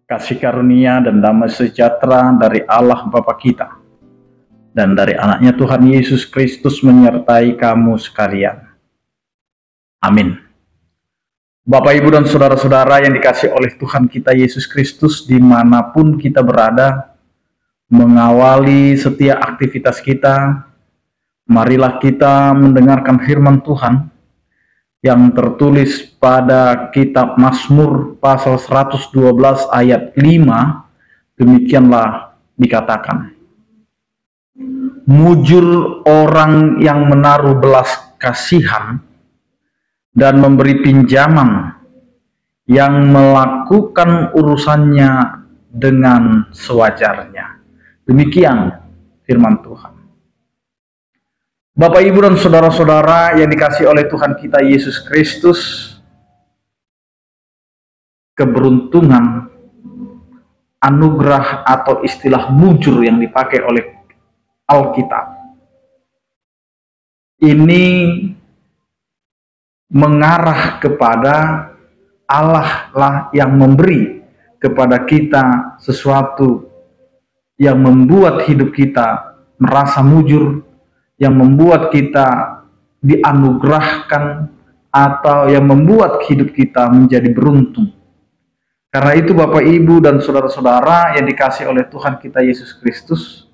Kasih karunia dan damai sejahtera dari Allah Bapa kita dan dari anaknya Tuhan Yesus Kristus menyertai kamu sekalian. Amin. Bapak, Ibu, dan saudara-saudara yang dikasihi oleh Tuhan kita Yesus Kristus, dimanapun kita berada, mengawali setiap aktivitas kita, marilah kita mendengarkan firman Tuhan yang tertulis pada kitab Mazmur pasal 112 ayat 5. Demikianlah dikatakan, mujur orang yang menaruh belas kasihan dan memberi pinjaman, yang melakukan urusannya dengan sewajarnya. Demikian firman Tuhan. Bapak, Ibu, dan saudara-saudara yang dikasihi oleh Tuhan kita Yesus Kristus, keberuntungan, anugerah atau istilah mujur yang dipakai oleh Alkitab ini mengarah kepada Allah lah yang memberi kepada kita sesuatu yang membuat hidup kita merasa mujur, yang membuat kita dianugerahkan, atau yang membuat hidup kita menjadi beruntung. Karena itu Bapak, Ibu, dan saudara-saudara yang dikasihi oleh Tuhan kita Yesus Kristus,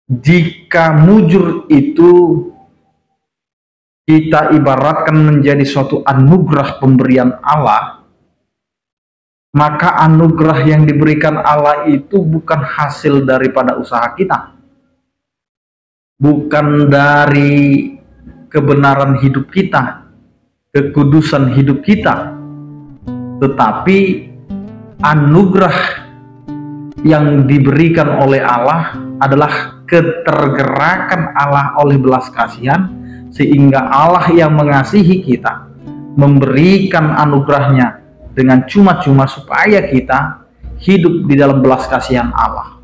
jika mujur itu kita ibaratkan menjadi suatu anugerah pemberian Allah, maka anugerah yang diberikan Allah itu bukan hasil daripada usaha kita, bukan dari kebenaran hidup kita, kekudusan hidup kita, tetapi anugerah yang diberikan oleh Allah adalah ketergerakan Allah oleh belas kasihan, sehingga Allah yang mengasihi kita memberikan anugerahnya dengan cuma-cuma supaya kita hidup di dalam belas kasihan Allah.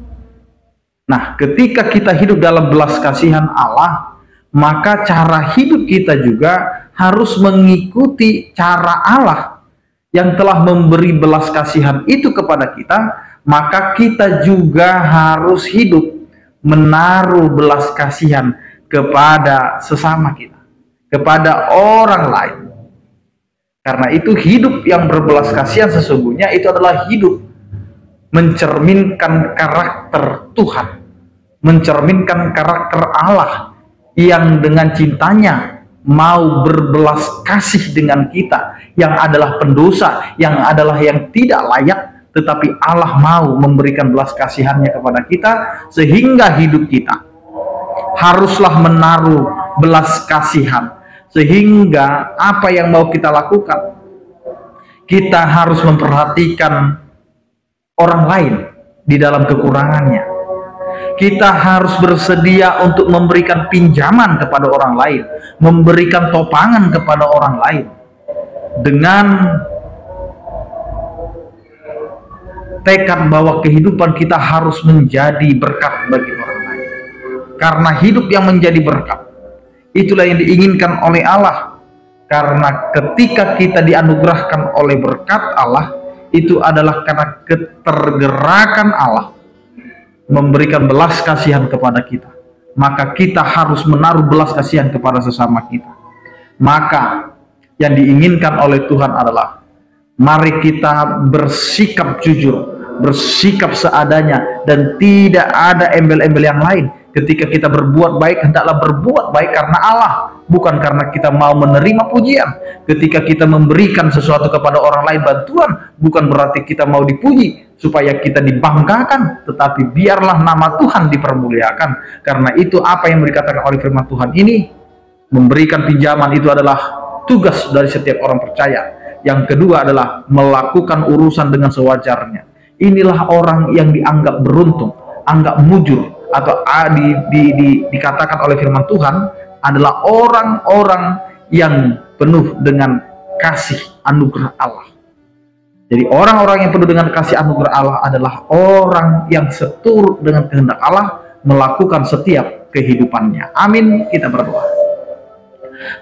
Nah, ketika kita hidup dalam belas kasihan Allah, maka cara hidup kita juga harus mengikuti cara Allah yang telah memberi belas kasihan itu kepada kita. Maka kita juga harus hidup menaruh belas kasihan kepada sesama kita, kepada orang lain. Karena itu hidup yang berbelas kasihan sesungguhnya itu adalah hidup mencerminkan karakter Tuhan, mencerminkan karakter Allah yang dengan cintanya mau berbelas kasih dengan kita yang adalah pendosa, yang adalah yang tidak layak, tetapi Allah mau memberikan belas kasihannya kepada kita, sehingga hidup kita haruslah menaruh belas kasihan. Sehingga apa yang mau kita lakukan, kita harus memperhatikan orang lain di dalam kekurangannya. Kita harus bersedia untuk memberikan pinjaman kepada orang lain, memberikan topangan kepada orang lain, dengan tekad bahwa kehidupan kita harus menjadi berkat bagi orang lain. Karena hidup yang menjadi berkat, itulah yang diinginkan oleh Allah. Karena ketika kita dianugerahkan oleh berkat Allah, itu adalah karena ketergerakan Allah memberikan belas kasihan kepada kita. Maka kita harus menaruh belas kasihan kepada sesama kita. Maka yang diinginkan oleh Tuhan adalah mari kita bersikap jujur, bersikap seadanya, dan tidak ada embel-embel yang lain. Ketika kita berbuat baik, hendaklah berbuat baik karena Allah, bukan karena kita mau menerima pujian. Ketika kita memberikan sesuatu kepada orang lain, bantuan, bukan berarti kita mau dipuji supaya kita dibanggakan, tetapi biarlah nama Tuhan dipermuliakan. Karena itu apa yang dikatakan oleh firman Tuhan ini, memberikan pinjaman itu adalah tugas dari setiap orang percaya. Yang kedua adalah melakukan urusan dengan sewajarnya. Inilah orang yang dianggap beruntung, anggap mujur, atau dikatakan oleh firman Tuhan adalah orang-orang yang penuh dengan kasih anugerah Allah. Jadi orang-orang yang penuh dengan kasih anugerah Allah adalah orang yang seturut dengan kehendak Allah melakukan setiap kehidupannya. Amin. Kita berdoa.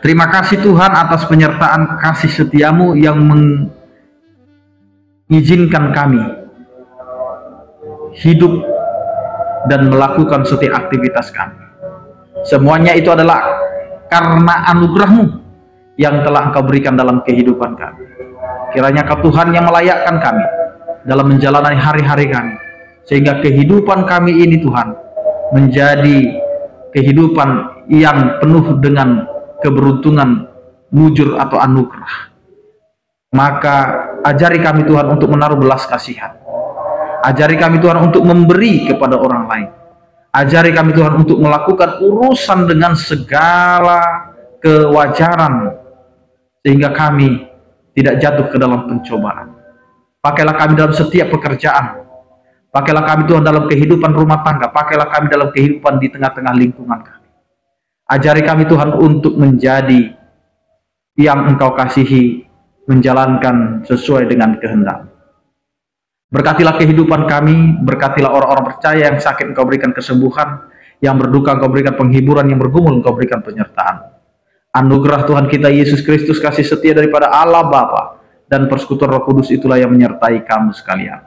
Terima kasih Tuhan atas penyertaan kasih setiamu yang mengizinkan kami hidup, dan melakukan setiap aktivitas kami. Semuanya itu adalah karena anugerah-Mu yang telah Engkau berikan dalam kehidupan kami. Kiranya Kau Tuhan yang melayakkan kami dalam menjalani hari-hari kami, sehingga kehidupan kami ini Tuhan menjadi kehidupan yang penuh dengan keberuntungan, mujur atau anugerah. Maka ajari kami Tuhan untuk menaruh belas kasihan. Ajari kami Tuhan untuk memberi kepada orang lain. Ajari kami Tuhan untuk melakukan urusan dengan segala kewajaran, sehingga kami tidak jatuh ke dalam pencobaan. Pakailah kami dalam setiap pekerjaan. Pakailah kami Tuhan dalam kehidupan rumah tangga. Pakailah kami dalam kehidupan di tengah-tengah lingkungan kami. Ajari kami Tuhan untuk menjadi yang Engkau kasihi, menjalankan sesuai dengan kehendak. Berkatilah kehidupan kami, berkatilah orang-orang percaya yang sakit Engkau berikan kesembuhan, yang berduka Engkau berikan penghiburan, yang bergumul Engkau berikan penyertaan. Anugerah Tuhan kita Yesus Kristus, kasih setia daripada Allah Bapa, dan persekutuan Roh Kudus itulah yang menyertai kamu sekalian.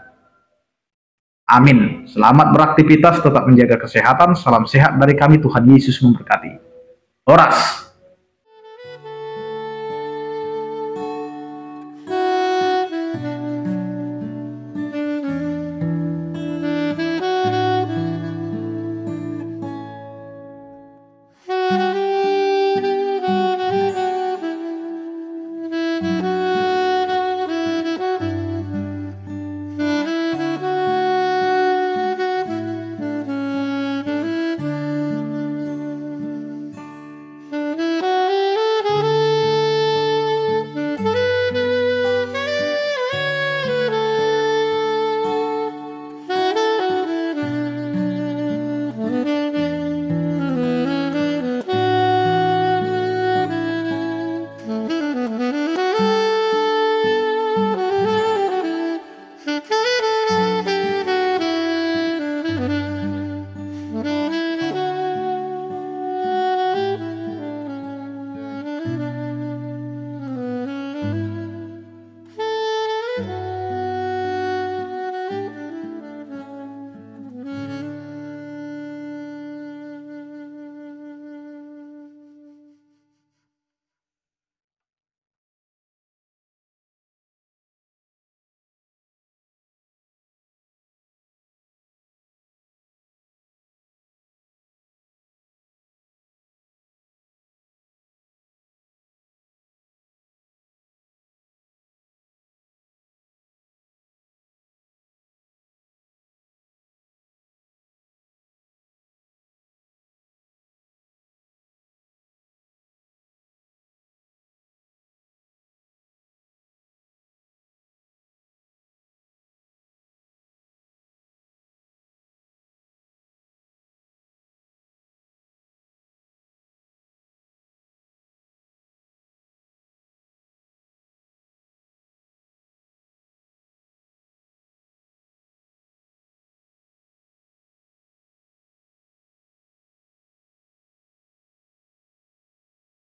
Amin. Selamat beraktivitas, tetap menjaga kesehatan. Salam sehat dari kami, Tuhan Yesus memberkati. Horas. Thank you.